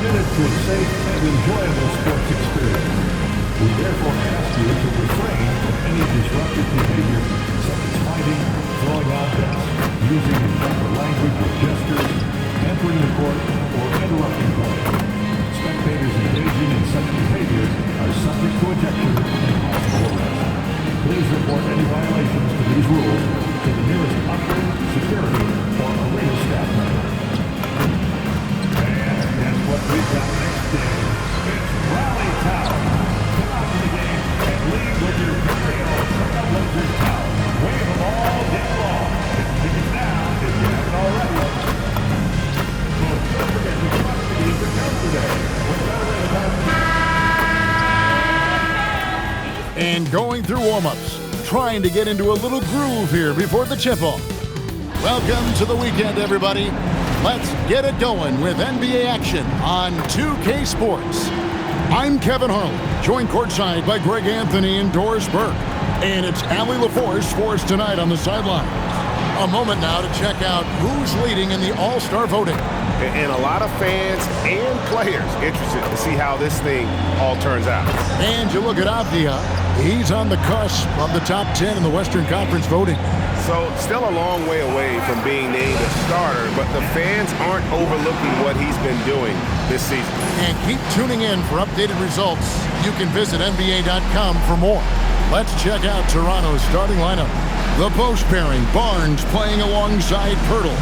committed to a safe and enjoyable sports experience. We therefore ask you to refrain from any disruptive behavior such as fighting, throwing objects, using improper language or gestures, entering the court, or interrupting play. Spectators engaging in such behavior are subject to ejection and possible arrest. Please report any violations to these rules to the nearest usher, security, or arena staff member. And that's what we've got next game. It's Rally Town. Come out to the game and lead with your very own Trailblazers Town. Wave them all day long. Get tickets now if you haven't already. Don't forget to watch the game that comes today. And going through warm-ups, trying to get into a little groove here before the tip-off. Welcome to the weekend, everybody. Let's get it going with NBA action on 2K Sports. I'm Kevin Harlan, joined courtside by Greg Anthony and Doris Burke. And it's Allie LaForce for us tonight on the sideline. A moment now to check out who's leading in the All-Star voting. And a lot of fans and players interested to see how this thing all turns out. And you look at Avdia, he's on the cusp of the top 10 in the Western Conference voting. So still a long way away from being named a starter, but the fans aren't overlooking what he's been doing this season. And keep tuning in for updated results. You can visit NBA.com for more. Let's check out Toronto's starting lineup. The post pairing, Barnes playing alongside Pirtle.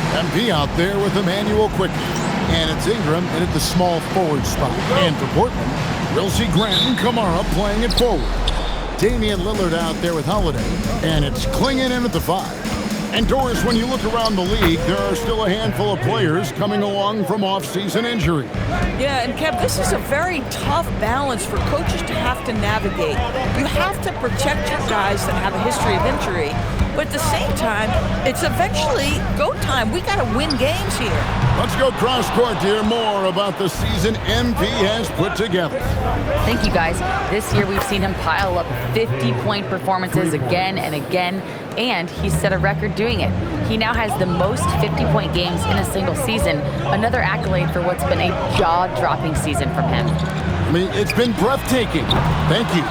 MP out there with Emmanuel Quickly. And it's Ingram in at the small forward spot. And for Portland, we'll see Grant and Kamara playing it forward. Damian Lillard out there with Holiday. And it's Klingon in at the 5. And Doris, when you look around the league, there are still a handful of players coming along from off-season injury. Yeah, and Kev, this is a very tough balance for coaches to have to navigate. You have to protect your guys that have a history of injury, but at the same time, it's eventually go time. We got to win games here. Let's go cross-court to hear more about the season MP has put together. Thank you, guys. This year we've seen him pile up 50-point performances again and again, and he set a record doing it. He now has the most 50-point games in a single season, another accolade for what's been a jaw-dropping season from him. I mean, it's been breathtaking. Thank you.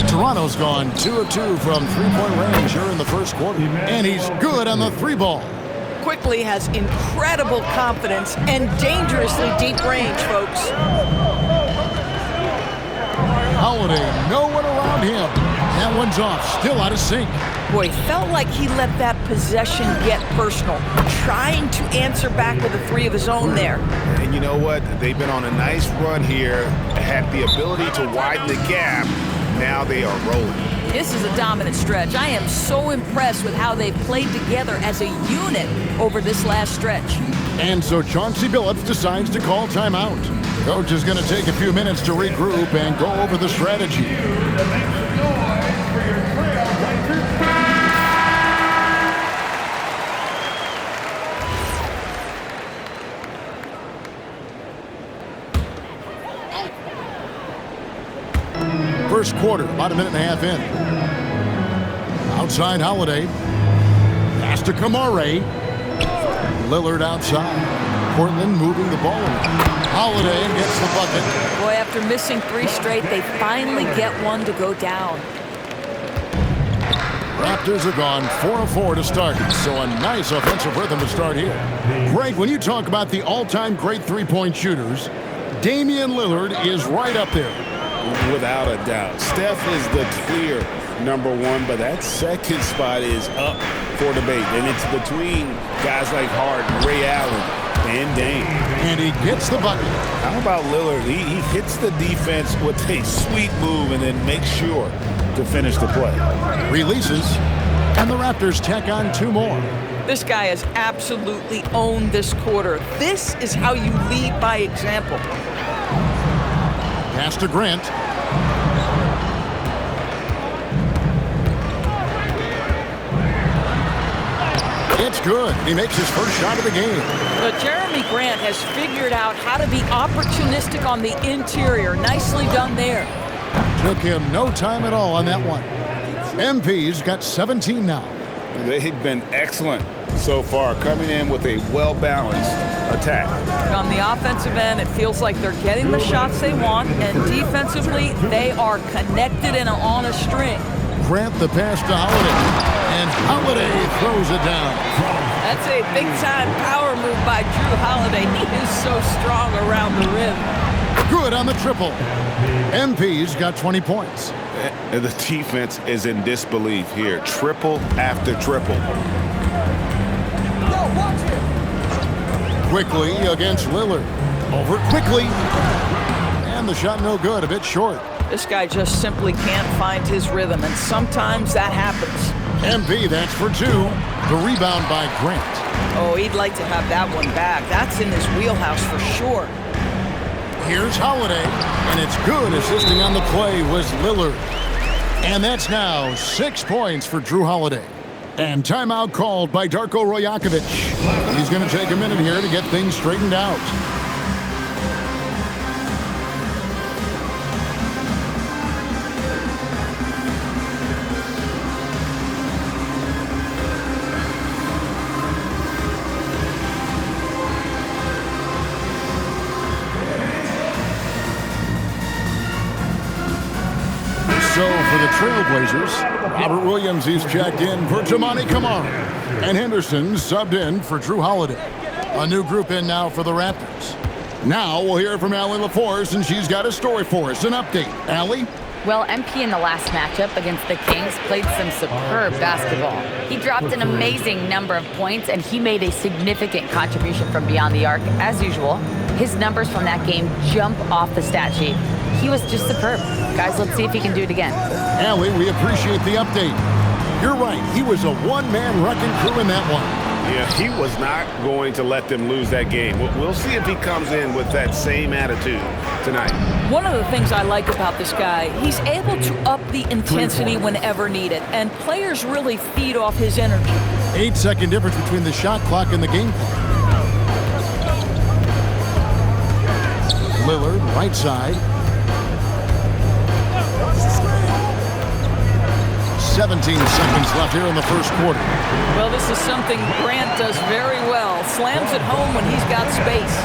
Toronto's gone 2 of 2 from three-point range here in the first quarter, and he's good on the three ball. Quickly has incredible confidence and dangerously deep range, folks. Holiday, no one around him. That one's off, still out of sync. Boy, felt like he let that possession get personal, trying to answer back with a three of his own there. And you know what? They've been on a nice run here, had the ability to widen the gap. Now they are rolling. This is a dominant stretch. I am so impressed with how they've played together as a unit over this last stretch. And so Chauncey Billups decides to call timeout. Coach is going to take a few minutes to regroup and go over the strategy. First quarter, about a minute and a half in. Outside Holiday. Pass to Kamara. Lillard outside. Portland moving the ball around. Holiday gets the bucket. Boy, after missing 3 straight, they finally get one to go down. Raptors are gone 4 of 4 to start, so a nice offensive rhythm to start here. Greg, when you talk about the all-time great three-point shooters, Damian Lillard is right up there. Without a doubt. Steph is the clear #1, but that second spot is up for debate. And it's between guys like Harden, Ray Allen, and Dame. And he gets the bucket. How about Lillard? He hits the defense with a sweet move and then makes sure to finish the play. Releases, and the Raptors tack on 2 more. This guy has absolutely owned this quarter. This is how you lead by example. Pass to Grant. It's good. He makes his first shot of the game. But Jeremy Grant has figured out how to be opportunistic on the interior. Nicely done there. Took him no time at all on that one. MP's got 17 now. They've been excellent so far, coming in with a well-balanced attack. On the offensive end, it feels like they're getting the shots they want, and defensively, they are connected and on a string. Grant the pass to Holiday, and Holiday throws it down. That's a big-time power move by Drew Holiday. He is so strong around the rim. Good on the triple. MP's got 20 points. And the defense is in disbelief here. Triple after triple. Quickly against Lillard. Over quickly. And the shot no good, a bit short. This guy just simply can't find his rhythm, and sometimes that happens. MP, that's for 2. The rebound by Grant. Oh, he'd like to have that one back. That's in his wheelhouse for sure. Here's Holiday, and it's good. Assisting on the play was Lillard. And that's now 6 points for Drew Holiday. And timeout called by Darko Rajakovic. He's going to take a minute here to get things straightened out. So for the Trailblazers, Robert Williams, he's checked in for Tamani Kamara. And Henderson subbed in for Drew Holiday. A new group in now for the Raptors. Now we'll hear from Allie LaForce, and she's got a story for us. An update. Allie? Well, MP in the last matchup against the Kings played some superb basketball. He dropped an amazing number of points, and he made a significant contribution from beyond the arc, as usual. His numbers from that game jump off the stat sheet. He was just superb. Guys, let's see if he can do it again. Allie, we appreciate the update. You're right. He was a one-man wrecking crew in that one. Yeah, he was not going to let them lose that game. We'll see if he comes in with that same attitude tonight. One of the things I like about this guy, he's able to up the intensity whenever needed, and players really feed off his energy. 8-second difference between the shot clock and the game clock. Lillard, right side. 17 seconds left here in the first quarter. Well, this is something Grant does very well. Slams it home when he's got space.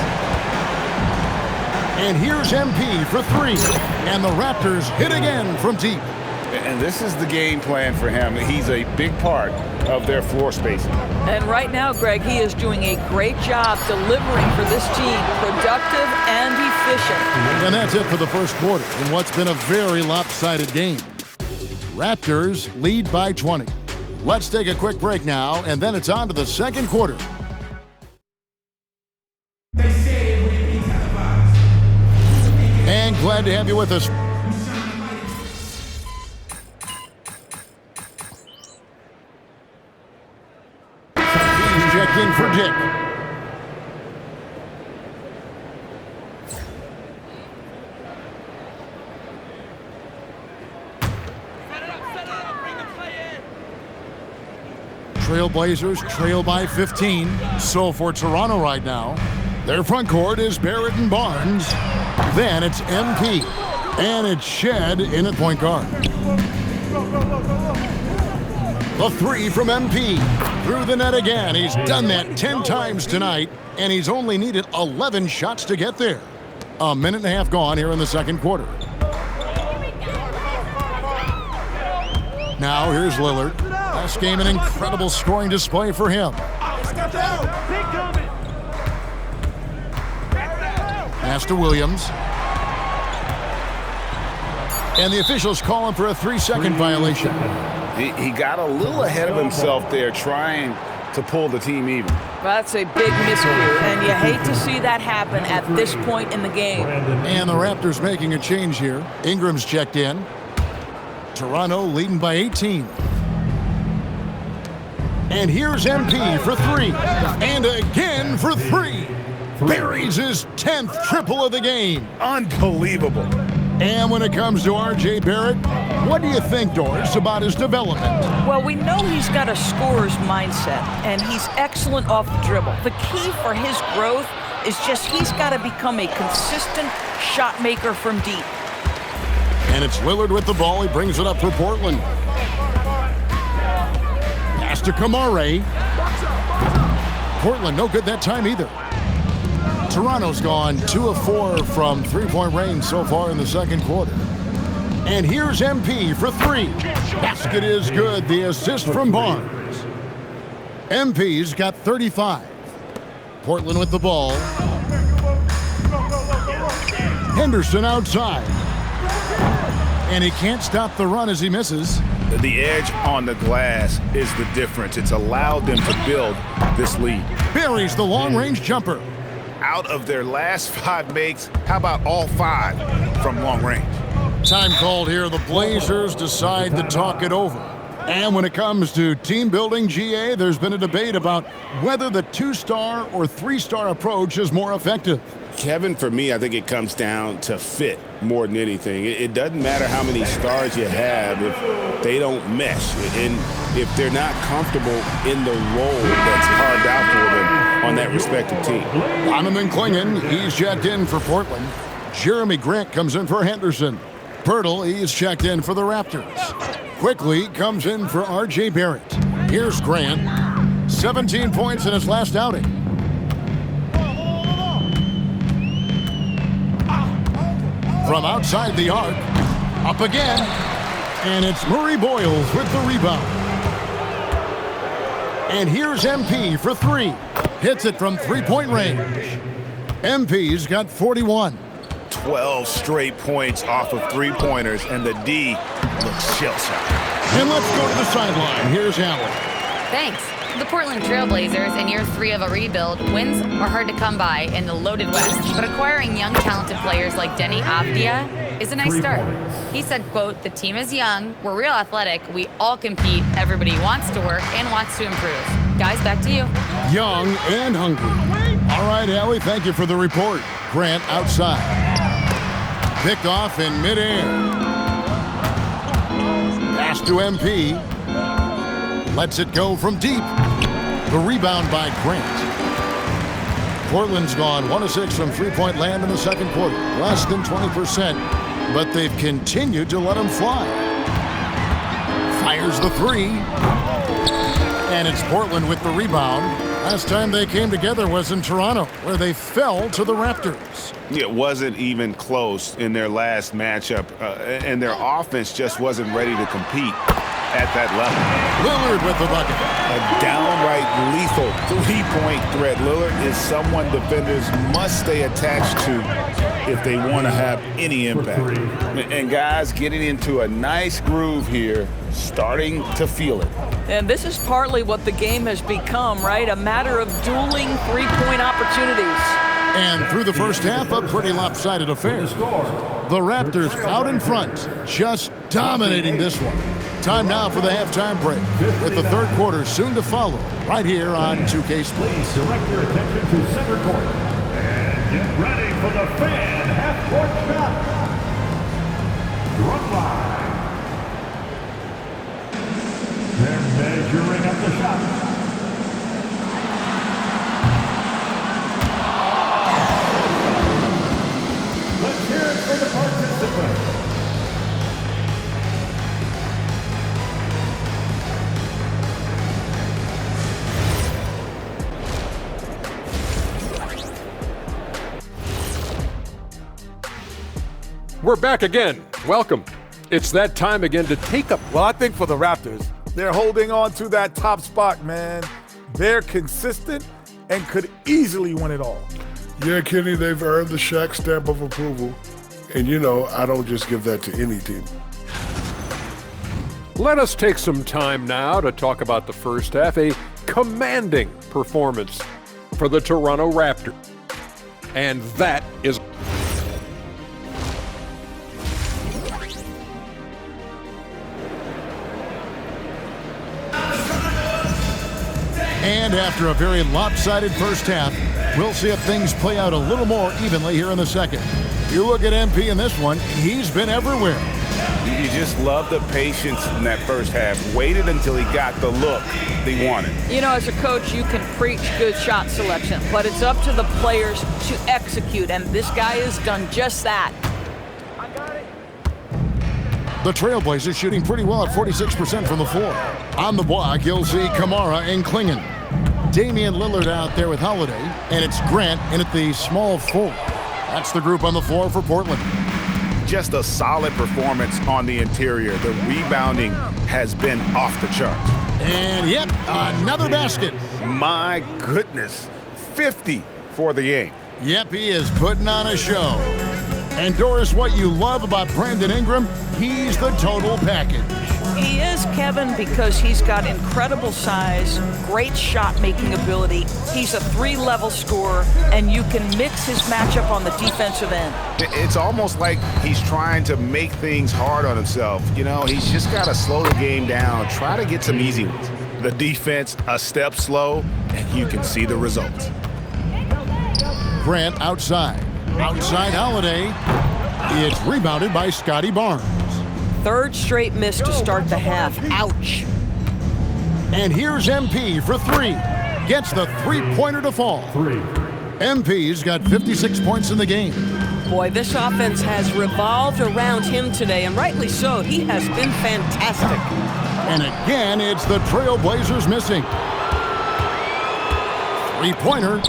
And here's MP for 3. And the Raptors hit again from deep. And this is the game plan for him. He's a big part of their floor spacing. And right now, Greg, he is doing a great job delivering for this team, productive and efficient. And that's it for the first quarter in what's been a very lopsided game. Raptors lead by 20. Let's take a quick break now, and then it's on to the second quarter. And glad to have you with us. He's checked in for Dick. Trailblazers trail by 15. So for Toronto right now, their front court is Barrett and Barnes. Then it's MP. And it's Shed in at point guard. The 3 from MP. Through the net again. He's done that 10 times tonight, and he's only needed 11 shots to get there. A minute and a half gone here in the second quarter. Now here's Lillard. Last game, an incredible scoring display for him. Pass to Williams. And the officials call him for a 3-second violation. He got a little ahead of himself there, trying to pull the team even. That's a big miscue, and you hate to see that happen at this point in the game. And the Raptors making a change here. Ingram's checked in. Toronto leading by 18. And here's MP for 3. And again for 3. Buries his 10th triple of the game. Unbelievable. And when it comes to R.J. Barrett, what do you think, Doris, about his development? Well, we know he's got a scorer's mindset, and he's excellent off the dribble. The key for his growth is just he's got to become a consistent shot maker from deep. And it's Lillard with the ball. He brings it up for Portland. Pass to Kamare. Portland no good that time either. Toronto's gone 2 of 4 from three-point range so far in the second quarter. And here's MP for 3. Basket is good. The assist from Barnes. MP's got 35. Portland with the ball. Henderson outside. And he can't stop the run as he misses. The edge on the glass is the difference. It's allowed them to build this lead. Buries the long-range jumper. Out of their last 5 makes, how about all 5 from long range? Time called here. The Blazers decide to talk it over. And when it comes to team building, GA, there's been a debate about whether the 2-star or 3-star approach is more effective. Kevin, for me, I think it comes down to fit more than anything. It doesn't matter how many stars you have if they don't mesh. And if they're not comfortable in the role that's carved out for them on that respective team. Donovan Clingan, he's checked in for Portland. Jeremy Grant comes in for Henderson. Pirtle, he's checked in for the Raptors. Quickly comes in for R.J. Barrett. Here's Grant. 17 points in his last outing. From outside the arc. Up again. And it's Murray Boyles with the rebound. And here's MP for 3. Hits it from three-point range. MP's got 41. 12 straight points off of three-pointers, and the D looks shell-shocked. And let's go to the sideline. Here's Allen. Thanks. The Portland Trail Blazers, in year 3 of a rebuild, wins are hard to come by in the loaded West. But acquiring young, talented players like Denny Avdia is a nice start. He said, quote, "The team is young, we're real athletic, we all compete, everybody wants to work and wants to improve." Guys, back to you. Young and hungry. All right, Allie, thank you for the report. Grant outside. Picked off in midair. Pass to MP. Lets it go from deep. The rebound by Grant. Portland's gone 1 of 6 from three-point land in the second quarter. Less than 20%, but they've continued to let him fly. Fires the 3. And it's Portland with the rebound. Last time they came together was in Toronto, where they fell to the Raptors. It wasn't even close in their last matchup, and their offense just wasn't ready to compete at that level. Lillard with the bucket. A downright lethal three-point threat. Lillard is someone defenders must stay attached to if they want to have any impact. And guys, getting into a nice groove here, starting to feel it. And this is partly what the game has become, right? A matter of dueling three-point opportunities. And through the first half, a pretty lopsided affair. The Raptors out in front, just dominating this one. Time now for the halftime break, with the third quarter soon to follow, right here on 2K Sports. Please direct your attention to center court. And get ready for the fan half-court shot. Run line. They're measuring up the shot. Let's hear it for the participants. We're back again. Welcome. It's that time again to take up. Well, I think for the Raptors, they're holding on to that top spot, man. They're consistent and could easily win it all. Yeah, Kenny, they've earned the Shaq stamp of approval. And, you know, I don't just give that to any team. Let us take some time now to talk about the first half, a commanding performance for the Toronto Raptors. And that is... And after a very lopsided first half, we'll see if things play out a little more evenly here in the second. You look at MP in this one, he's been everywhere. You just love the patience in that first half. Waited until he got the look they wanted. You know, as a coach, you can preach good shot selection, but it's up to the players to execute, and this guy has done just that. The Trailblazers shooting pretty well at 46% from the floor. On the block, you'll see Kamara and Klingon. Damian Lillard out there with Holiday, and it's Grant in at the small forward. That's the group on the floor for Portland. Just a solid performance on the interior. The rebounding has been off the charts. And yep, another basket. My goodness, 50 for the game. Yep, he is putting on a show. And Doris, what you love about Brandon Ingram, he's the total package. He is, Kevin, because he's got incredible size, great shot-making ability. He's a 3-level scorer, and you can mix his matchup on the defensive end. It's almost like he's trying to make things hard on himself. You know, he's just got to slow the game down, try to get some easy ones. The defense a step slow, and you can see the results. Grant outside. Outside Holiday. It's rebounded by Scotty Barnes. Third straight miss to start the half. Ouch. And here's MP for 3. Gets the 3-pointer to fall. MP's got 56 points in the game. Boy, this offense has revolved around him today, and rightly so. He has been fantastic. And again, it's the Trailblazers missing. 3-pointer.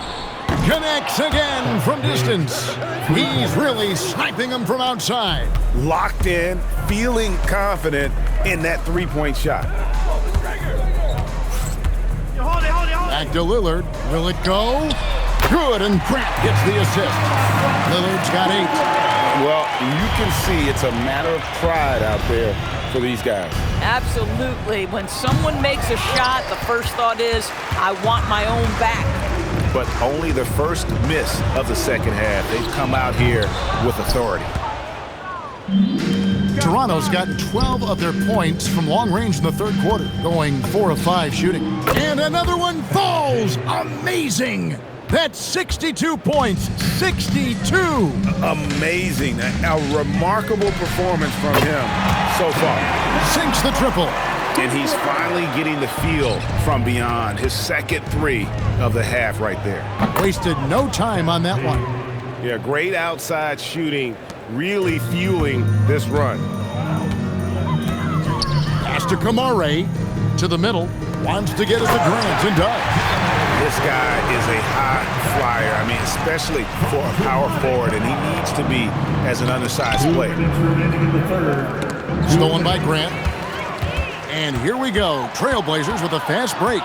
Connects again from distance. He's really sniping them from outside. Locked in, feeling confident in that 3-point shot. Back to Lillard. Will it go? Good, and Grant gets the assist. Lillard's got 8. Well, you can see it's a matter of pride out there for these guys. Absolutely. When someone makes a shot, the first thought is, I want my own back. But only the first miss of the second half. They've come out here with authority. Toronto's gotten 12 of their points from long range in the third quarter, going 4 of 5 shooting. And another one falls! Amazing! That's 62 points. 62! Amazing. A remarkable performance from him so far. Sinks the triple. And he's finally getting the feel from beyond. His second 3 of the half right there. Wasted no time on that one. Yeah, great outside shooting, really fueling this run. Pass to Kamara, to the middle, wants to get it to Grant and does. This guy is a high flyer, I mean, especially for a power forward, and he needs to be as an undersized player. Stolen by Grant. And here we go, Trailblazers with a fast break.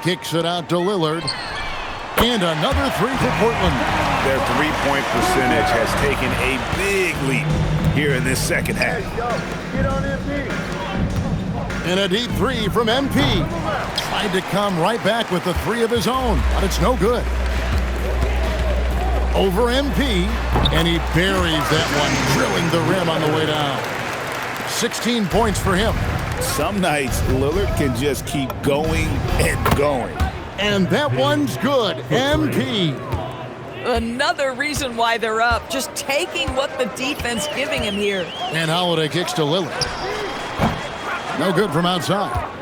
Kicks it out to Lillard. And another 3 for Portland. Their 3-point percentage has taken a big leap here in this second half. And a deep 3 from MP. Tried to come right back with the 3 of his own, but it's no good. Over MP, and he buries that one, drilling the rim on the way down. 16 points for him. Some nights, Lillard can just keep going and going. And that one's good. MP. Another reason why they're up, just taking what the defense giving him here. And Holiday kicks to Lillard. No good from outside.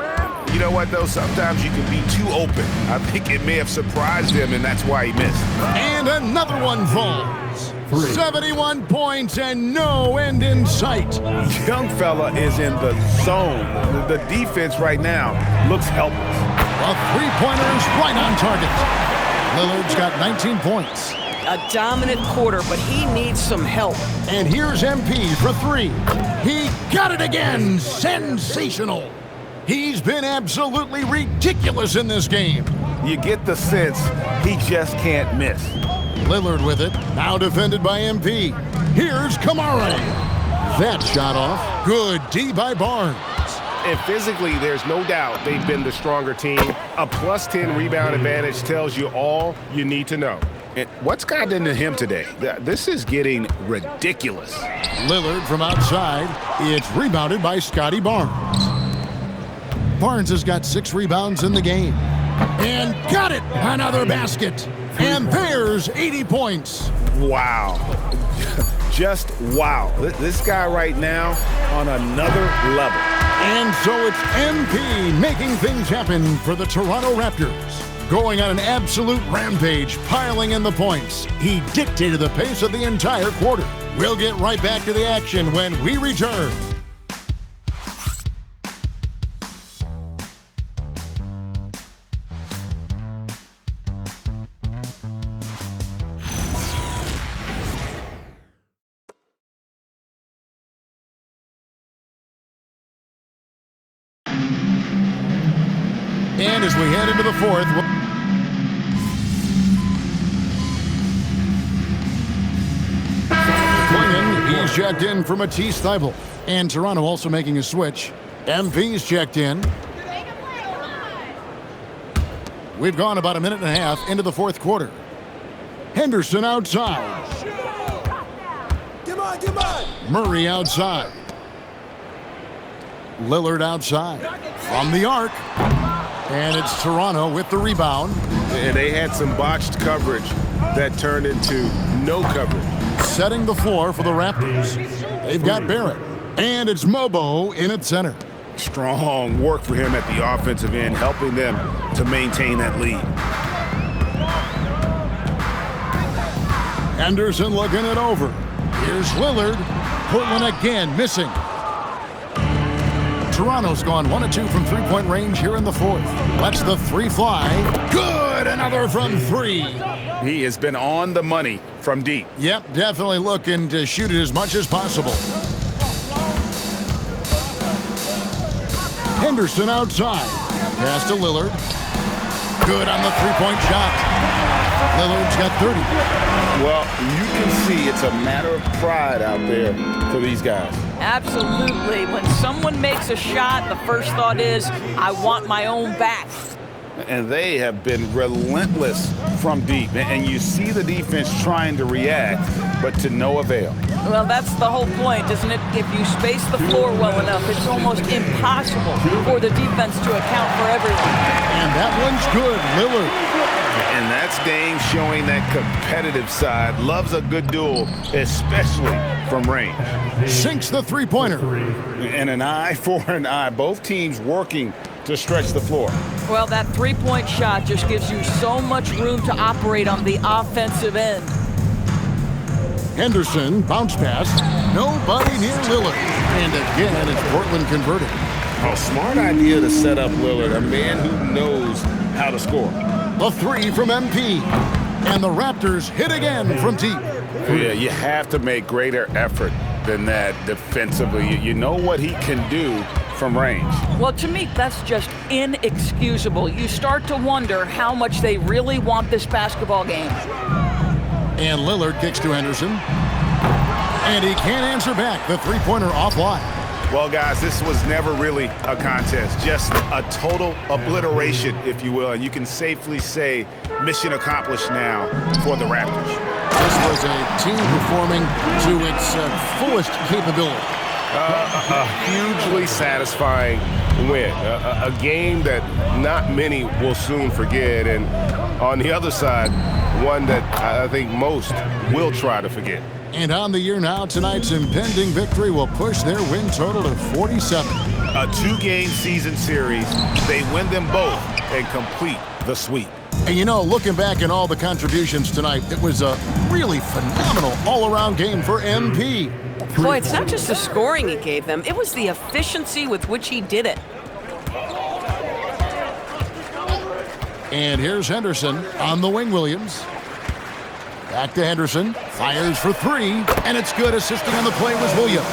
You know what, though? Sometimes you can be too open. I think it may have surprised him, and that's why he missed. And another one falls. 71 points and no end in sight. Young fella is in the zone. The defense right now looks helpless. A 3-pointer is right on target. Lillard's got 19 points. A dominant quarter, but he needs some help. And here's MP for 3. He got it again. Sensational. He's been absolutely ridiculous in this game. You get the sense he just can't miss. Lillard with it, now defended by MP. Here's Kamara. That shot off. Good D by Barnes. And physically, there's no doubt they've been the stronger team. A +10 rebound advantage tells you all you need to know. And what's gotten into him today? This is getting ridiculous. Lillard from outside. It's rebounded by Scotty Barnes. Barnes has got 6 rebounds in the game. And got it! Another basket. And there's 80 points. Wow. Just wow. This guy right now on another level. And so it's MP making things happen for the Toronto Raptors. going on an absolute rampage, piling in the points. He dictated the pace of the entire quarter. We'll get right back to the action when we return. And as we head into the fourth, Klingon, he's checked in for Matisse Thybulle. And Toronto also making a switch. MP's checked in. We've gone about a minute and a half into the fourth quarter. Henderson outside. Murray outside. Lillard outside. From the arc. And it's Toronto with the rebound. And they had some botched coverage that turned into no coverage. Setting the floor for the Raptors. They've got Barrett. And it's Mobo in at center. Strong work for him at the offensive end, helping them to maintain that lead. Henderson looking it over. Here's Lillard. Portland again missing. Toronto's gone 1 of 2 from three-point range here in the fourth. Lets the three fly. Good! Another from three. He has been on the money from deep. Yep, definitely looking to shoot it as much as possible. Henderson outside. Pass to Lillard. Good on the three-point shot. Lillard's got 30. Well, you can see it's a matter of pride out there for these guys. Absolutely. When someone makes a shot, the first thought is, I want my own back. And they have been relentless from deep. And you see the defense trying to react, but to no avail. Well, that's the whole point, isn't it? If you space the floor well enough, it's almost impossible for the defense to account for everything. And that one's good, Lillard. And that's Dame showing that competitive side. Loves a good duel, especially from range. Sinks the three-pointer. And an eye for an eye. Both teams working to stretch the floor. Well, that three-point shot just gives you so much room to operate on the offensive end. Henderson, bounce pass. Nobody near Lillard. And again, it's Portland converted. A smart idea to set up Lillard, a man who knows how to score. The three from MP. And the Raptors hit again from deep. Yeah, you have to make greater effort than that defensively. You know what he can do from range. Well, to me, that's just inexcusable. You start to wonder how much they really want this basketball game. And Lillard kicks to Henderson. And he can't answer back. The three-pointer offline. Well, guys, this was never really a contest. Just a total obliteration, if you will. And you can safely say mission accomplished now for the Raptors. This was a team performing to its fullest capability. A hugely satisfying win. A game that not many will soon forget. And on the other side, one that I think most will try to forget. And on the year now, tonight's impending victory will push their win total to 47. A two-game season series. They win them both and complete the sweep. And you know, looking back at all the contributions tonight, it was a really phenomenal all-around game for MP. Boy, it's not just the scoring he gave them, it was the efficiency with which he did it. And here's Henderson on the wing, Williams. Back to Henderson, fires for three, and it's good. Assisting on the play was Williams.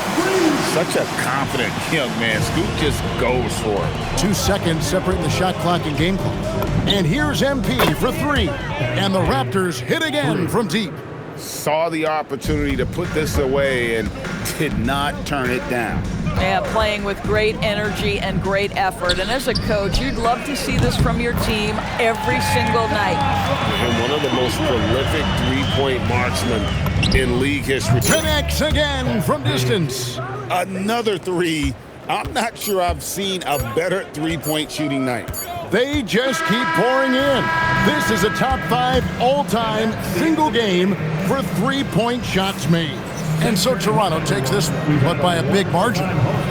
Such a confident young man. Scoot just goes for it. 2 seconds separating the shot clock and game clock. And here's MP for three, and the Raptors hit again from deep. Saw the opportunity to put this away and did not turn it down. Yeah, playing with great energy and great effort. And as a coach, you'd love to see this from your team every single night. And one of the most prolific three-point marksmen in league history. Connects again from distance. Another three. I'm not sure I've seen a better three-point shooting night. They just keep pouring in. This is a top 5 all-time single game for three-point shots made. And so Toronto takes this one, but by a big margin.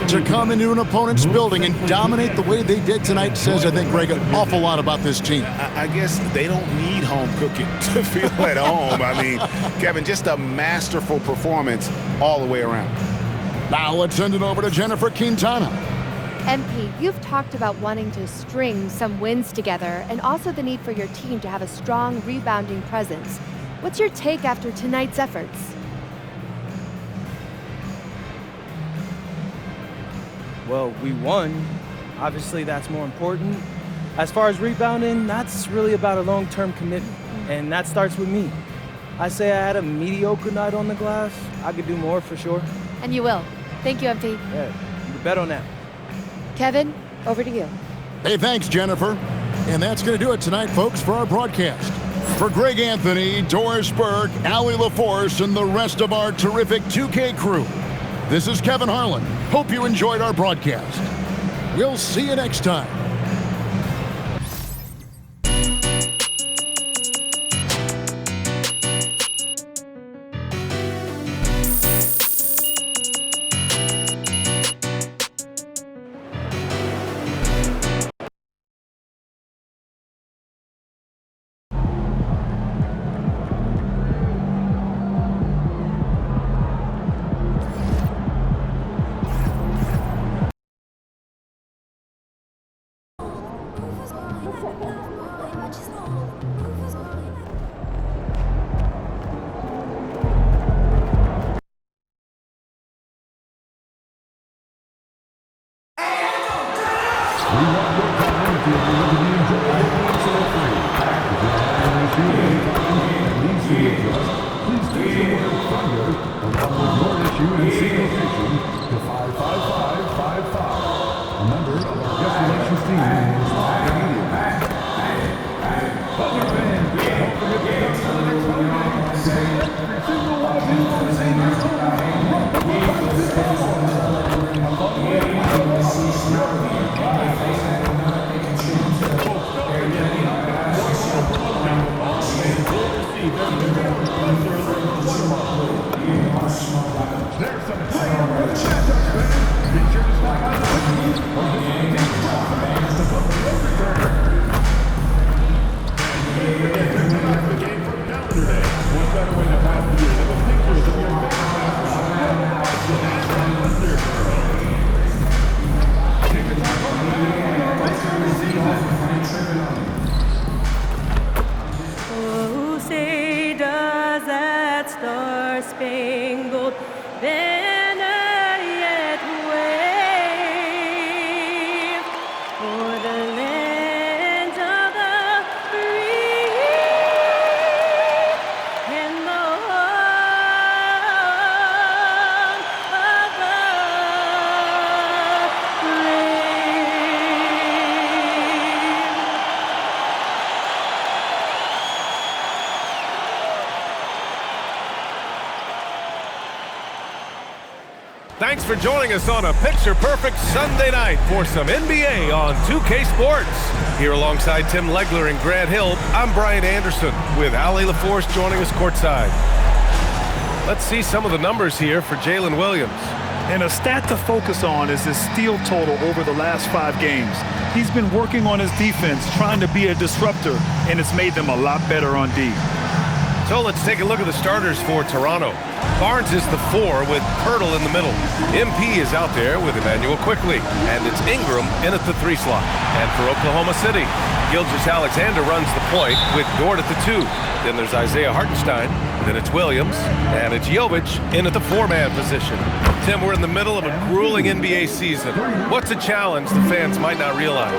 To come into an opponent's building and dominate the way they did tonight says, I think, Greg, an awful lot about this team. I guess they don't need home cooking to feel at home. I mean, Kevin, just a masterful performance all the way around. Now let's send it over to Jennifer Quintana. MP, you've talked about wanting to string some wins together and also the need for your team to have a strong rebounding presence. What's your take after tonight's efforts? Well, we won. Obviously, that's more important. As far as rebounding, that's really about a long-term commitment, and that starts with me. I say I had a mediocre night on the glass. I could do more for sure. And you will. Thank you, MP. Yeah, you bet on that. Kevin, over to you. Hey, thanks, Jennifer. And that's going to do it tonight, folks, for our broadcast. For Greg Anthony, Doris Burke, Allie LaForce, and the rest of our terrific 2K crew, this is Kevin Harlan. Hope you enjoyed our broadcast. We'll see you next time. Oh, say does that star-spangled banner yet wave o'er the land of the free and the home of the Thanks for joining us on a picture-perfect Sunday night for some NBA on 2K Sports. Here alongside Tim Legler and Grant Hill, I'm Brian Anderson with Allie LaForce joining us courtside. Let's see some of the numbers here for Jalen Williams. And a stat to focus on is his steal total over the last 5 games. He's been working on his defense, trying to be a disruptor, and it's made them a lot better on D. So let's take a look at the starters for Toronto. Barnes is the 4 with Pirtle in the middle. MP is out there with Emmanuel Quickly, and it's Ingram in at the 3 slot. And for Oklahoma City, Gilgeous-Alexander runs the point with Dort at the 2. Then there's Isaiah Hartenstein, then it's Williams, and it's Jovic in at the 4-man position. Tim, we're in the middle of a grueling NBA season. What's a challenge the fans might not realize?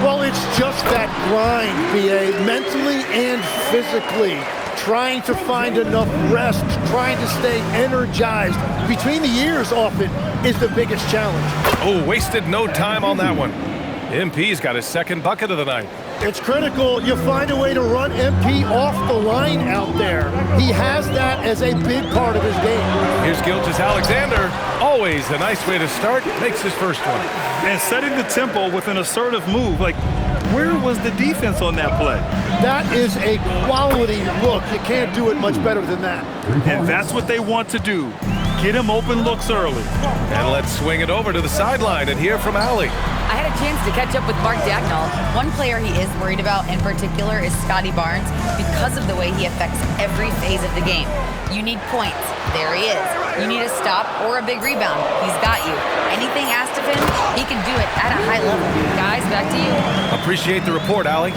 Well, it's just that grind, BA, mentally and physically. Trying to find enough rest, trying to stay energized. Between the years often is the biggest challenge. Oh, wasted no time on that one. MP's got his second bucket of the night. It's critical you find a way to run MP off the line out there. He has that as a big part of his game. Here's Gilgeous-Alexander. Always a nice way to start. Makes his first one. And setting the tempo with an assertive move. Like, where was the defense on that play? That is a quality look. You can't do it much better than that. And that's what they want to do. Get him open looks early. And let's swing it over to the sideline and hear from Allie. I had a chance to catch up with Mark Dagnall. One player he is worried about in particular is Scotty Barnes because of the way he affects every phase of the game. You need points. There he is. You need a stop or a big rebound. He's got you. Anything asked of him, he can do it at a high level. Guys, back to you. Appreciate the report, Allie.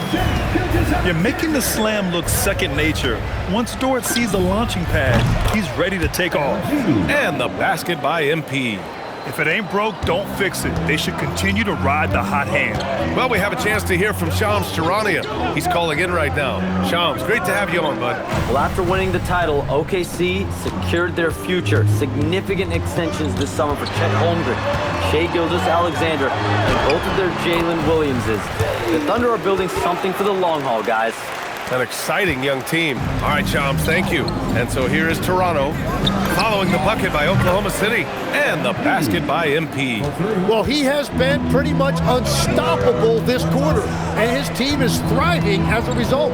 You're making the slam look second nature. Once Dort sees the launching pad, he's ready to take off. And the basket by MP. If it ain't broke, don't fix it. They should continue to ride the hot hand. Well, we have a chance to hear from Shams Charania. He's calling in right now. Shams, great to have you on, bud. Well, after winning the title, OKC secured their future. Significant extensions this summer for Chet Holmgren, Shai Gilgeous-Alexander, and both of their Jalen Williamses. The Thunder are building something for the long haul, guys. An exciting young team. All right, Shams, thank you. And so here is Toronto, following the bucket by Oklahoma City, and the basket by MP. Well, he has been pretty much unstoppable this quarter, and his team is thriving as a result.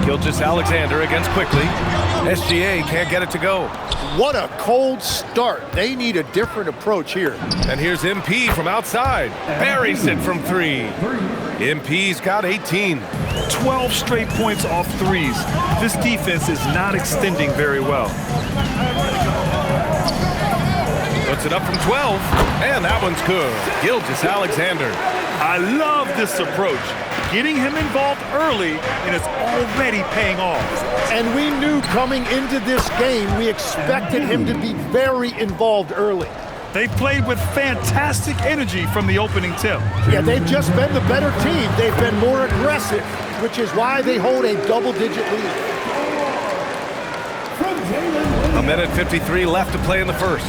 Gilgeous-Alexander against Quickly. SGA can't get it to go. What a cold start. They need a different approach here. And here's MP from outside. Buries it from three. MP's got 18. 12 straight points off threes. This defense is not extending very well. Puts it up from 12, and that one's good. Gilgeous-Alexander. I love this approach. Getting him involved early, and it's already paying off. And we knew coming into this game, we expected him to be very involved early. They played with fantastic energy from the opening tip. Yeah, they've just been the better team. They've been more aggressive, which is why they hold a double-digit lead. A minute 53 left to play in the first.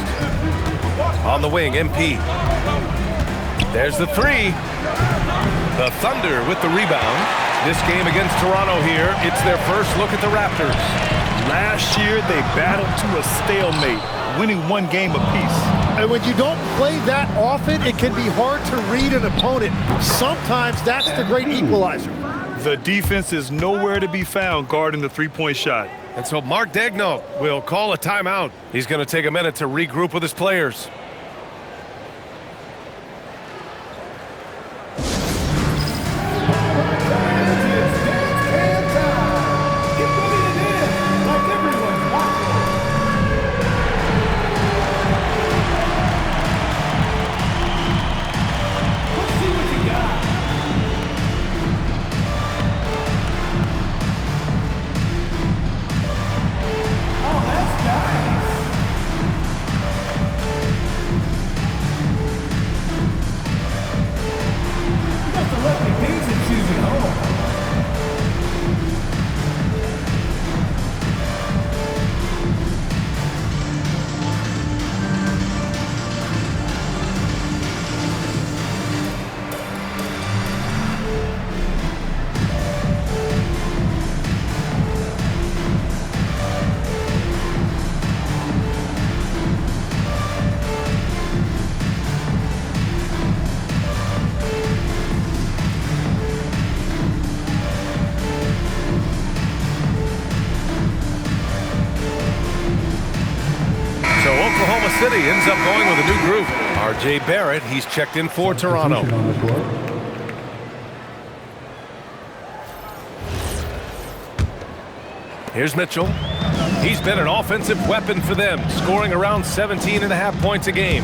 On the wing, MP. There's the three. The Thunder with the rebound. This game against Toronto here, it's their first look at the Raptors. Last year, they battled to a stalemate, winning one game apiece. And when you don't play that often, it can be hard to read an opponent. Sometimes that's the great equalizer. The defense is nowhere to be found guarding the three-point shot. And so Mark Dagnall will call a timeout. He's going to take a minute to regroup with his players. City ends up going with a new group. R.J. Barrett, he's checked in for Toronto. Here's Mitchell. He's been an offensive weapon for them, scoring around 17.5 points a game.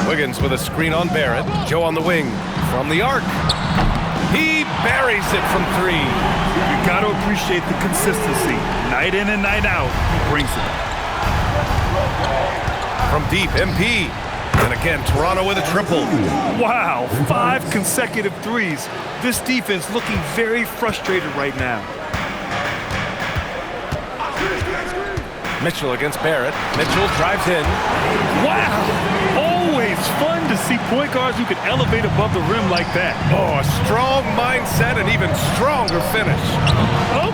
Wiggins with a screen on Barrett. Joe on the wing. From the arc. He buries it from three. You got to appreciate the consistency. Night in and night out, he brings it. From deep, MP. And again, Toronto with a triple. Wow, 5 consecutive threes. This defense looking very frustrated right now. Mitchell against Barrett. Mitchell drives in. Wow! Always fun to see point guards who can elevate above the rim like that. Oh, a strong mindset and even stronger finish.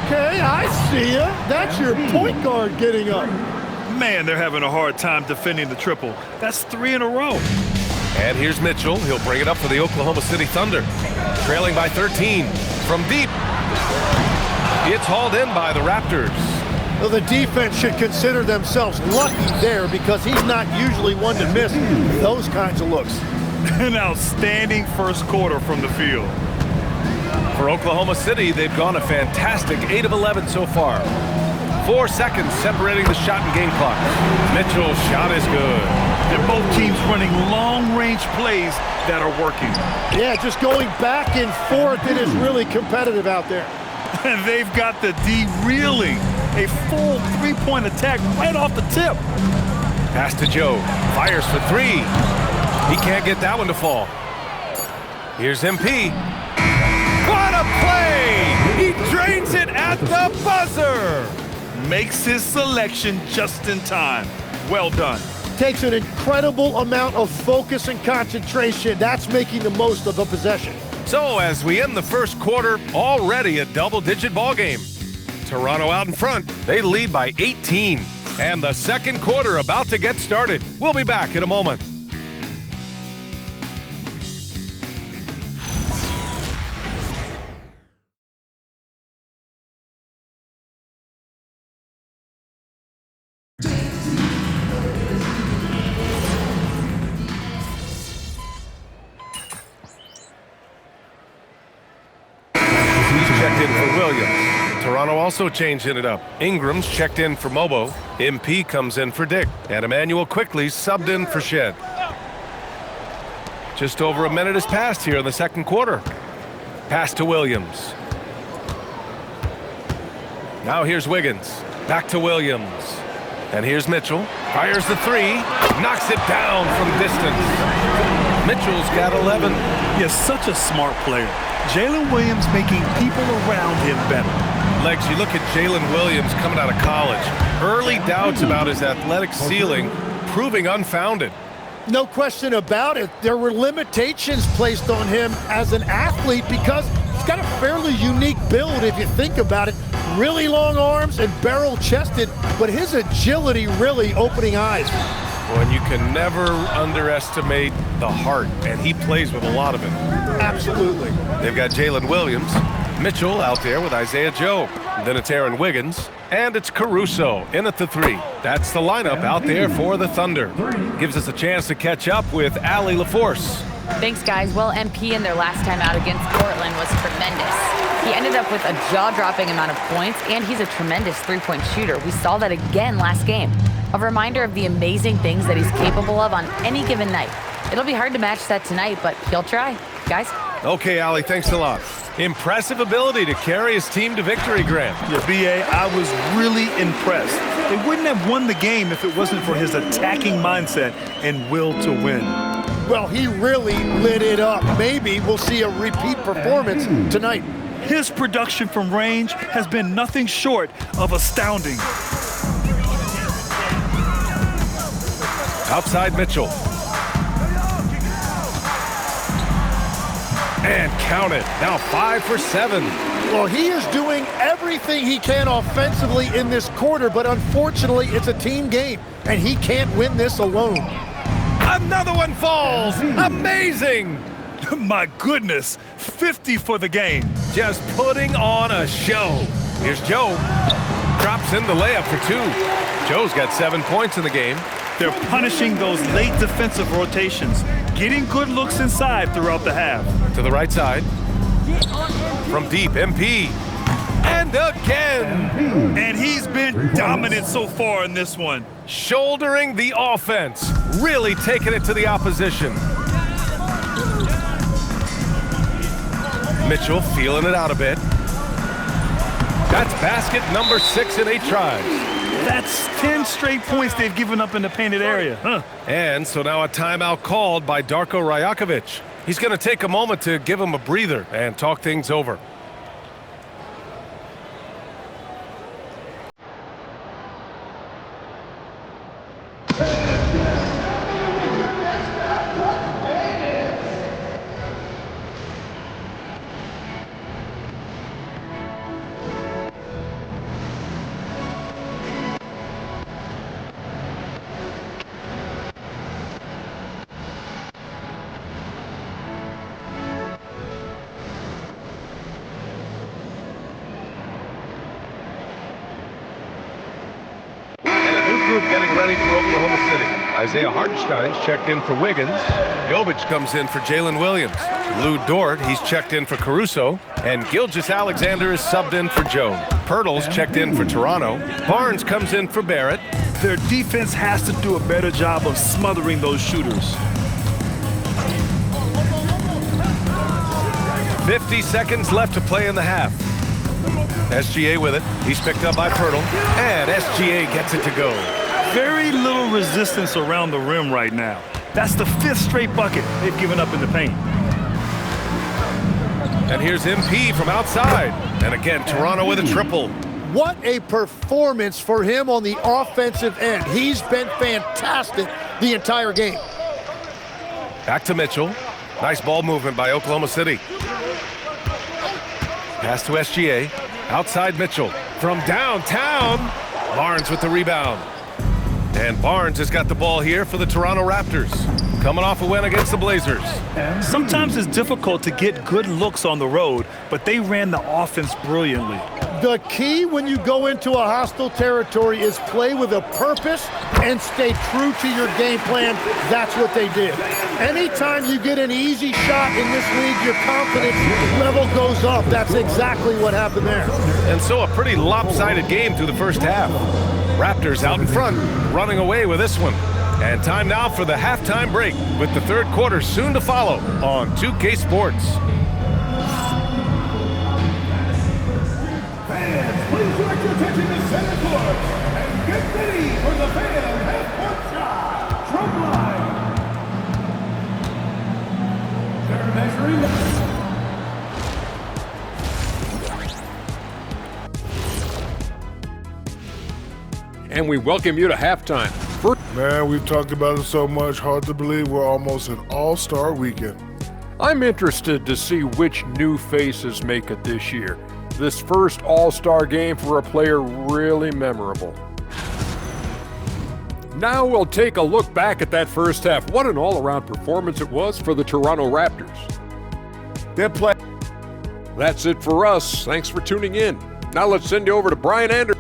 Okay, I see ya. That's your point guard getting up. Man, they're having a hard time defending the triple. That's 3 in a row. And here's Mitchell. He'll bring it up for the Oklahoma City Thunder. Trailing by 13. From deep. It's hauled in by the Raptors. Well, the defense should consider themselves lucky there because he's not usually one to miss those kinds of looks. An outstanding first quarter from the field. For Oklahoma City, they've gone a fantastic 8 of 11 so far. 4 seconds separating the shot and game clock. Mitchell's shot is good. And both teams running long-range plays that are working. Yeah, just going back and forth, it is really competitive out there. And they've got the D reeling. A full three-point attack right off the tip. Pass to Joe. Fires for 3. He can't get that one to fall. Here's MP. What a play! He drains it at the buzzer! Makes his selection just in time. Well done. Takes an incredible amount of focus and concentration. That's making the most of a possession. So as we end the first quarter, already a double-digit ball game. Toronto out in front. They lead by 18. And the second quarter about to get started. We'll be back in a moment. Checked in for Williams. Toronto also changing it up. Ingram's checked in for Mobo. MP comes in for Dick. And Emmanuel quickly subbed in for Shed. Just over a minute has passed here in the second quarter. Pass to Williams. Now here's Wiggins. Back to Williams. And here's Mitchell. Fires the 3. Knocks it down from distance. Mitchell's got 11. He's such a smart player. Jalen Williams making people around him better. Legs, you look at Jalen Williams coming out of college. Early doubts about his athletic ceiling proving unfounded. No question about it. There were limitations placed on him as an athlete because he's got a fairly unique build if you think about it. Really long arms and barrel-chested, but his agility really opening eyes. Well, and you can never underestimate the heart, and he plays with a lot of it. Absolutely. They've got Jalen Williams, Mitchell out there with Isaiah Joe. Then it's Aaron Wiggins, and it's Caruso in at the 3. That's the lineup out there for the Thunder. Gives us a chance to catch up with Allie LaForce. Thanks, guys. Well, MP in their last time out against Portland was tremendous. He ended up with a jaw-dropping amount of points, and he's a tremendous three-point shooter. We saw that again last game. A reminder of the amazing things that he's capable of on any given night. It'll be hard to match that tonight, but he'll try. Guys? Okay, Allie, thanks a lot. Impressive ability to carry his team to victory, Grant. Yeah, B.A., I was really impressed. They wouldn't have won the game if it wasn't for his attacking mindset and will to win. Well, he really lit it up. Maybe we'll see a repeat performance tonight. His production from range has been nothing short of astounding. Outside Mitchell. And count it. Now 5 for 7. Well, he is doing everything he can offensively in this quarter, but unfortunately, it's a team game, and he can't win this alone. Another one falls. Amazing. My goodness, 50 for the game. Just putting on a show. Here's Joe. Drops in the layup for 2. Joe's got 7 points in the game. They're punishing those late defensive rotations, getting good looks inside throughout the half. To the right side. From deep, MP. And again. And he's been dominant so far in this one. Shouldering the offense. Really taking it to the opposition. Mitchell feeling it out a bit. That's basket number 6 in 8 tries. That's 10 straight points they've given up in the painted area. And so now a timeout called by Darko Rajakovic. He's going to take a moment to give him a breather and talk things over. group getting ready for Oklahoma City. Isaiah Hartenstein's checked in for Wiggins. Jovic comes in for Jalen Williams. Lou Dort, he's checked in for Caruso. And Gilgeous-Alexander is subbed in for Jones. Pirtle's checked in for Toronto. Barnes comes in for Barrett. Their defense has to do a better job of smothering those shooters. 50 seconds left to play in the half. SGA with it. He's picked up by Pirtle. And SGA gets it to go. Very little resistance around the rim right now. That's the 5th straight bucket they've given up in the paint. And here's MP from outside. And again, Toronto with a triple. What a performance for him on the offensive end. He's been fantastic the entire game. Back to Mitchell. Nice ball movement by Oklahoma City. Pass to SGA. Outside Mitchell. From downtown. Barnes with the rebound. And Barnes has got the ball here for the Toronto Raptors. Coming off a win against the Blazers. Sometimes it's difficult to get good looks on the road, but they ran the offense brilliantly. The key when you go into a hostile territory is play with a purpose and stay true to your game plan. That's what they did. Anytime you get an easy shot in this league, your confidence level goes up. That's exactly what happened there. And so a pretty lopsided game through the first half. Raptors out in front, running away with this one. And time now for the halftime break, with the third quarter soon to follow on 2K Sports. Fans, please direct your attention to center court and get ready for the fan half-court shot. Drum line. They're measuring. And we welcome you to halftime. Man, we've talked about it so much, hard to believe we're almost an all-star weekend. I'm interested to see which new faces make it this year. This first all-star game for a player really memorable. Now we'll take a look back at that first half. What an all-around performance it was for the Toronto Raptors. That's it for us. Thanks for tuning in. Now let's send you over to Brian Anderson.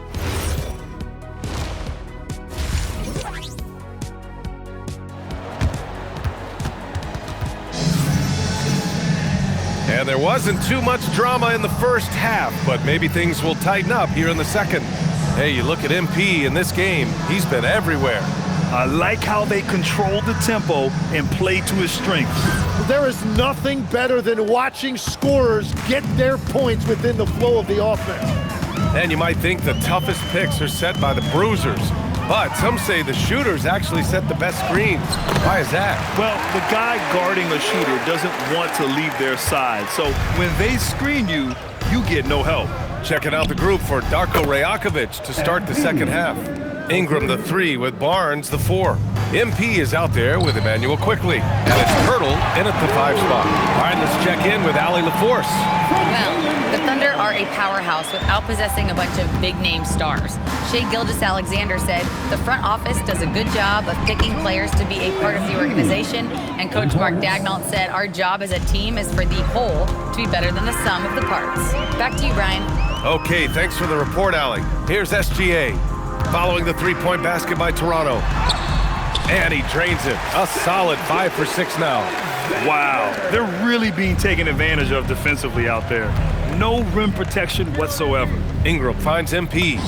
And there wasn't too much drama in the first half, but maybe things will tighten up here in the second. Hey, you look at MP in this game, he's been everywhere. I like how they control the tempo and play to his strengths. There is nothing better than watching scorers get their points within the flow of the offense. And you might think the toughest picks are set by the bruisers, but some say the shooters actually set the best screens. Why is that? Well, the guy guarding a shooter doesn't want to leave their side, so when they screen you, you get no help. Checking out the group for Darko Rajakovic to start the second half. Ingram the 3 with Barnes the 4. MP is out there with Emmanuel quickly. And it's Pirtle in at the 5 spot. All right, let's check in with Allie LaForce. Well, the Thunder are a powerhouse without possessing a bunch of big-name stars. Shai Gilgeous-Alexander said the front office does a good job of picking players to be a part of the organization, and Coach Mark Daigneault said our job as a team is for the whole to be better than the sum of the parts. Back to you, Brian. Okay, thanks for the report, Allie. Here's SGA. Following the three-point basket by Toronto. And he drains it. A solid 5 for 6 now. Wow, they're really being taken advantage of defensively out there. No rim protection whatsoever. Ingram finds MP.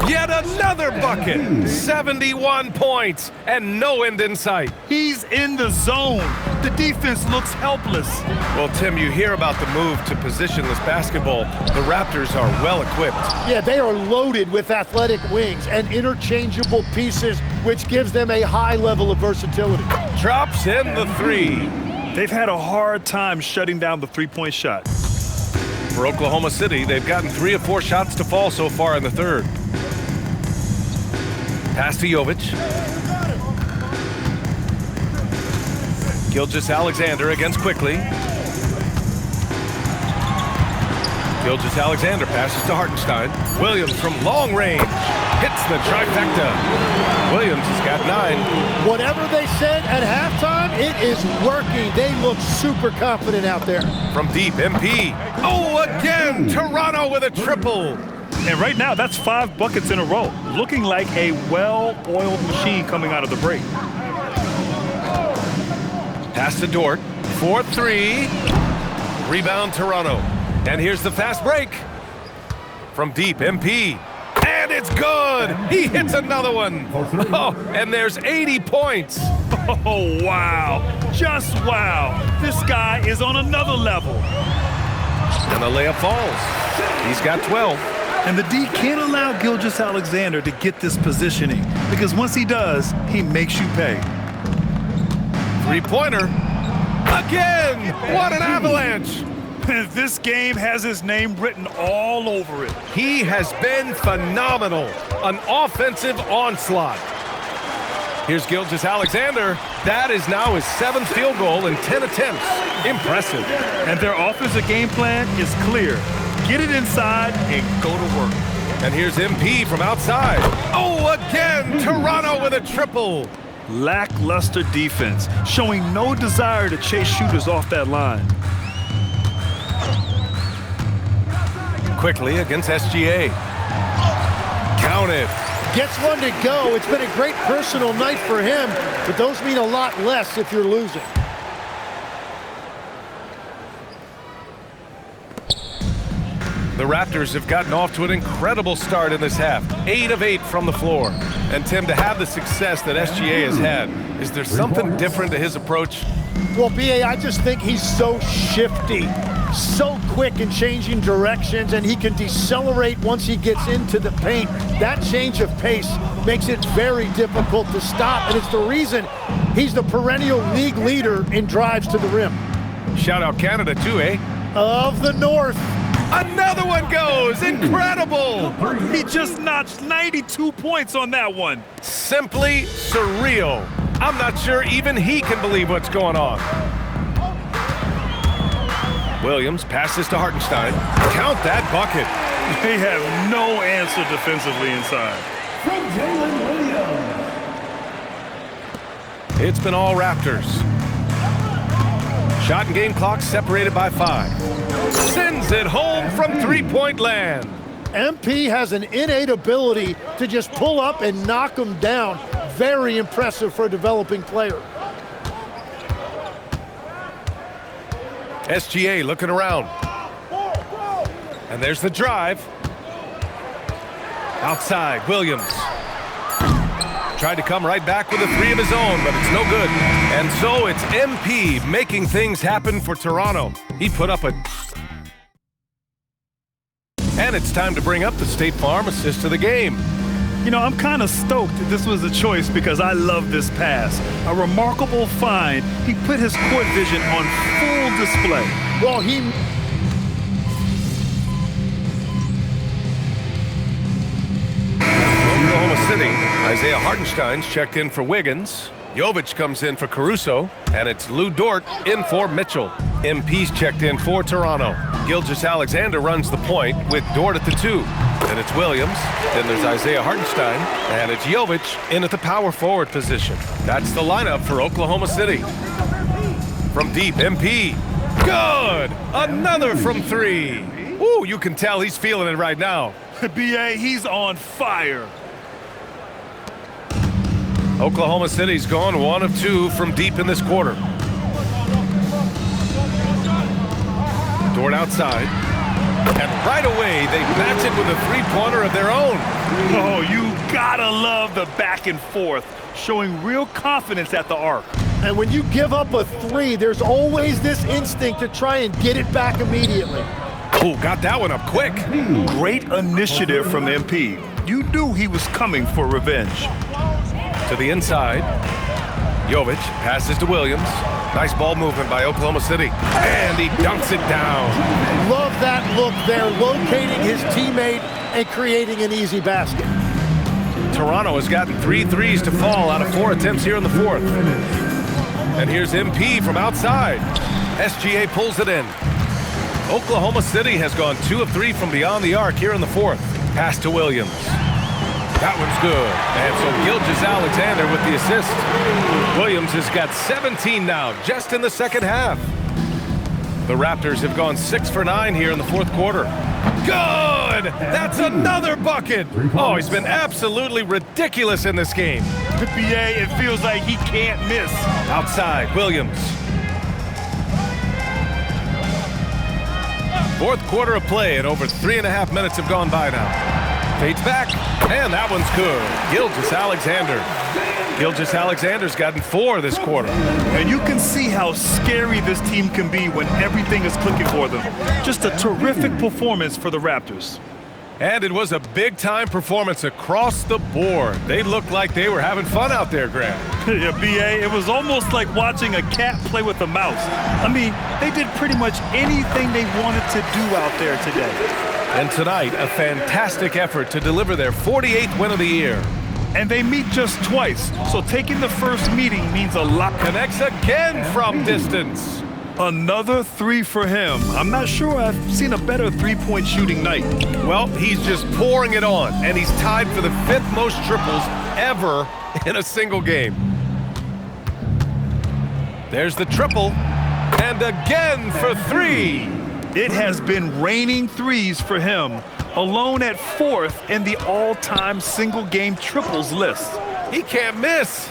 Yet another bucket. 71 points and no end in sight. He's in the zone. The defense looks helpless. Well, Tim, you hear about the move to positionless basketball. The Raptors are well equipped. Yeah, they are loaded with athletic wings and interchangeable pieces, which gives them a high level of versatility. Drops in the 3. They've had a hard time shutting down the three-point shot. For Oklahoma City, they've gotten 3 of 4 shots to fall so far in the third. Pass to Jovic. Gilgeous-Alexander against quickly. Gilgeous-Alexander passes to Hartenstein. Williams from long range hits the trifecta. Williams has got 9. Whatever they said at halftime, it is working. They look super confident out there. From deep, MP. Oh, again, Toronto with a triple. And right now, that's 5 buckets in a row, looking like a well-oiled machine coming out of the break. Pass to Dort. 4-3. Rebound Toronto. And here's the fast break. From deep, MP. And it's good! He hits another one. Oh, and there's 80 points. Oh, wow. Just wow. This guy is on another level. And the layup falls. He's got 12. And the D can't allow Gilgeous-Alexander to get this positioning, because once he does, he makes you pay. Three-pointer. Again! What an avalanche! This game has his name written all over it. He has been phenomenal. An offensive onslaught. Here's Gilgeous-Alexander. That is now his 7th field goal in 10 attempts. Impressive. And their offensive game plan is clear. Get it inside and go to work. And here's MP from outside. Oh, again! Toronto with a triple. Lackluster defense, showing no desire to chase shooters off that line. Quickly against SGA. Counted. Gets one to go. It's been a great personal night for him, but those mean a lot less if you're losing. The Raptors have gotten off to an incredible start in this half. 8 of 8 from the floor. And Tim, to have the success that SGA has had, is there something different to his approach? Well, B.A., I just think he's so shifty, so quick in changing directions, and he can decelerate once he gets into the paint. That change of pace makes it very difficult to stop, and it's the reason he's the perennial league leader in drives to the rim. Shout out Canada too, eh? Of the North. Another one goes! Incredible! He just notched 92 points on that one. Simply surreal. I'm not sure even he can believe what's going on. Williams passes to Hartenstein. Count that bucket. They have no answer defensively inside. From Jalen Williams. It's been all Raptors. Shot and game clock separated by 5. Sends it home from three-point land. MP has an innate ability to just pull up and knock them down. Very impressive for a developing player. SGA looking around. And there's the drive. Outside, Williams. Tried to come right back with a 3 of his own, but it's no good. And so it's MP making things happen for Toronto. He put up a... And it's time to bring up the State Farm assist of the game. You know, I'm kind of stoked this was a choice because I love this pass. A remarkable find. He put his court vision on full display. Well, he... Oklahoma City, Isaiah Hartenstein's checked in for Wiggins. Jovic comes in for Caruso, and it's Lou Dort in for Mitchell. MP's checked in for Toronto. Gilgeous-Alexander runs the point with Dort at the 2. Then it's Williams, then there's Isaiah Hartenstein, and it's Jovic in at the power forward position. That's the lineup for Oklahoma City. From deep, MP. Good! Another from 3. Ooh, you can tell he's feeling it right now. B.A., he's on fire. Oklahoma City's gone 1 of 2 from deep in this quarter. Dort outside. And right away, they match it with a 3-pointer of their own. Oh, you gotta love the back and forth, showing real confidence at the arc. And when you give up a 3, there's always this instinct to try and get it back immediately. Oh, got that one up quick. Great initiative from MP. You knew he was coming for revenge. To the inside. Jovic passes to Williams. Nice ball movement by Oklahoma City. And he dunks it down. Love that look there, locating his teammate and creating an easy basket. Toronto has gotten 3 threes to fall out of 4 attempts here in the 4th. And here's MP from outside. SGA pulls it in. Oklahoma City has gone 2 of 3 from beyond the arc here in the 4th. Pass to Williams. That one's good. And so Gilgeous-Alexander with the assist. Williams has got 17 now, just in the second half. The Raptors have gone 6 for 9 here in the 4th quarter. Good! That's another bucket! Oh, he's been absolutely ridiculous in this game. BA, it feels like he can't miss. Outside, Williams. Fourth quarter of play, and over 3.5 minutes have gone by now. Fades back, and that one's good. Gilgeous Alexander's gotten 4 this quarter. And you can see how scary this team can be when everything is clicking for them. Just a terrific performance for the Raptors. And it was a big-time performance across the board. They looked like they were having fun out there, Grant. Yeah, BA, it was almost like watching a cat play with a mouse. I mean, they did pretty much anything they wanted to do out there today. And tonight, a fantastic effort to deliver their 48th win of the year. And they meet just twice, so taking the first meeting means a lot. Connects again from distance. Another 3 for him. I'm not sure I've seen a better three-point shooting night. Well, he's just pouring it on, and he's tied for the 5th most triples ever in a single game. There's the triple, and again for 3. It has been raining threes for him, alone at 4th in the all-time single-game triples list. He can't miss.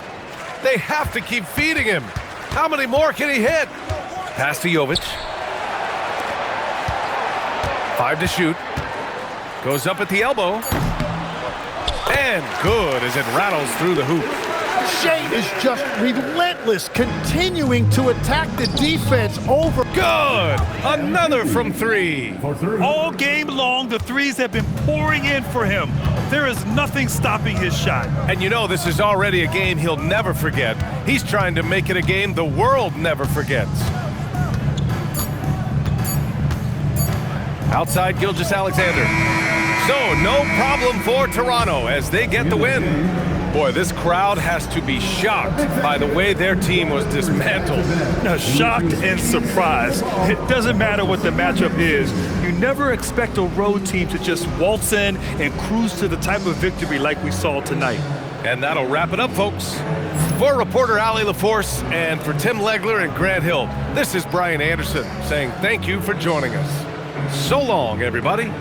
They have to keep feeding him. How many more can he hit? Pass to Jovic. 5 to shoot. Goes up at the elbow. And good as it rattles through the hoop. Shea is just relentless, continuing to attack the defense over. Good! Another from 3. All game long, the threes have been pouring in for him. There is nothing stopping his shot. And you know this is already a game he'll never forget. He's trying to make it a game the world never forgets. Outside Gilgeous Alexander. So no problem for Toronto as they get the win. Boy, this crowd has to be shocked by the way their team was dismantled. Now, shocked and surprised. It doesn't matter what the matchup is. You never expect a road team to just waltz in and cruise to the type of victory like we saw tonight. And that'll wrap it up, folks. For reporter Allie LaForce and for Tim Legler and Grant Hill, this is Brian Anderson saying thank you for joining us. So long, everybody.